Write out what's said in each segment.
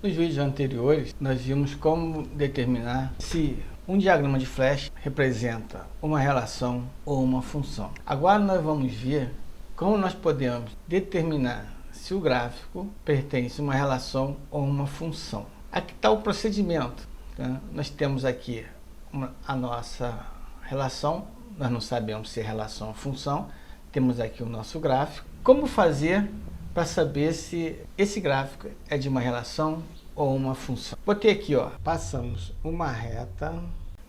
Nos vídeos anteriores, nós vimos como determinar se um diagrama de Flash representa uma relação ou uma função. Agora nós vamos ver como nós podemos determinar se o gráfico pertence a uma relação ou uma função. Aqui está o procedimento. Tá? Nós temos aqui a nossa relação, nós não sabemos se é relação ou função, temos aqui o nosso gráfico. Como fazer para saber se esse gráfico é de uma relação ou uma função? Botei aqui, ó, passamos uma reta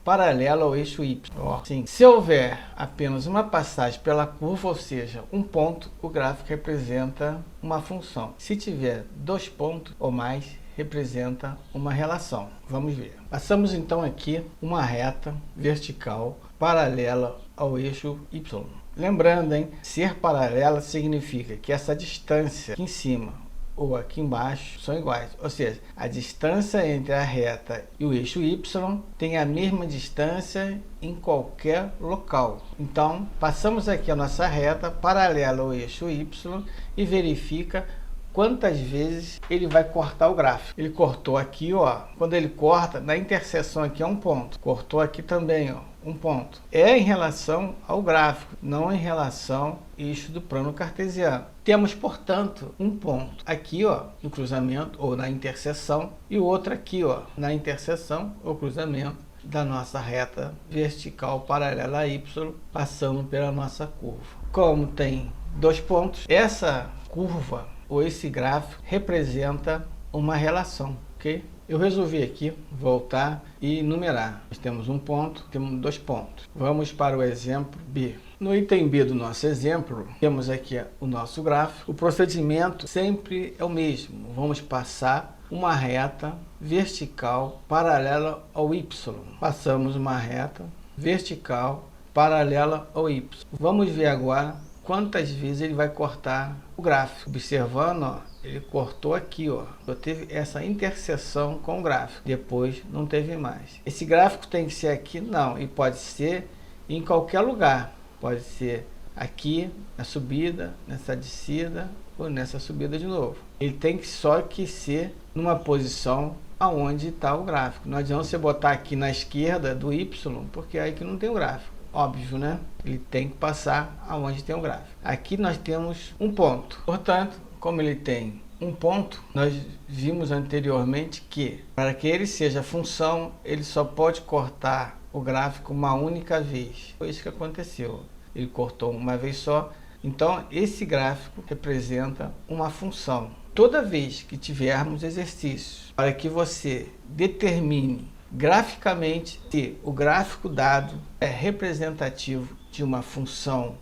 paralela ao eixo Y. Ó, sim. Se houver apenas uma passagem pela curva, ou seja, um ponto, o gráfico representa uma função. Se tiver dois pontos ou mais, representa uma relação. Vamos ver. Passamos então aqui uma reta vertical paralela ao eixo Y. Lembrando, hein, ser paralela significa que essa distância aqui em cima ou aqui embaixo são iguais, ou seja, a distância entre a reta e o eixo Y tem a mesma distância em qualquer local. Então, passamos aqui a nossa reta paralela ao eixo Y e verifica quantas vezes ele vai cortar o gráfico. Ele cortou aqui, ó, quando ele corta, na interseção aqui é um ponto. Cortou aqui também, ó, um ponto. É em relação ao gráfico, não em relação ao eixo do plano cartesiano. Temos, portanto, um ponto aqui, ó, no cruzamento ou na interseção, e o outro aqui, ó, na interseção ou cruzamento da nossa reta vertical paralela a Y, passando pela nossa curva. Como tem dois pontos, essa curva ou esse gráfico representa uma relação, ok? Eu resolvi aqui voltar e numerar. Nós temos um ponto, temos dois pontos. Vamos para o exemplo B. No item B do nosso exemplo, temos aqui o nosso gráfico. O procedimento sempre é o mesmo. Vamos passar uma reta vertical paralela ao Y. Passamos uma reta vertical paralela ao Y. Vamos ver agora quantas vezes ele vai cortar o gráfico. Observando, ó, ele cortou aqui, ó, só teve essa interseção com o gráfico, depois não teve mais. Esse gráfico tem que ser aqui? Não, e pode ser em qualquer lugar. Pode ser aqui, na subida, nessa descida ou nessa subida de novo. Ele tem que só que ser numa posição aonde está o gráfico. Não adianta você botar aqui na esquerda do Y, porque aí que não tem o gráfico. Óbvio, né? Ele tem que passar aonde tem o gráfico. Aqui nós temos um ponto. Portanto, como ele tem um ponto, nós vimos anteriormente que para que ele seja função, ele só pode cortar o gráfico uma única vez. Foi isso que aconteceu. Ele cortou uma vez só. Então, esse gráfico representa uma função. Toda vez que tivermos exercícios para que você determine graficamente se o gráfico dado é representativo de uma função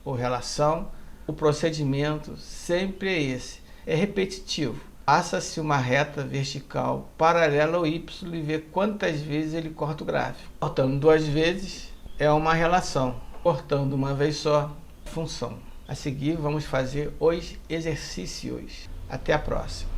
ou relação, o procedimento sempre é esse, é repetitivo. Passa-se uma reta vertical paralela ao Y e vê quantas vezes ele corta o gráfico. Cortando duas vezes é uma relação, cortando uma vez só, função. A seguir vamos fazer os exercícios. Até a próxima.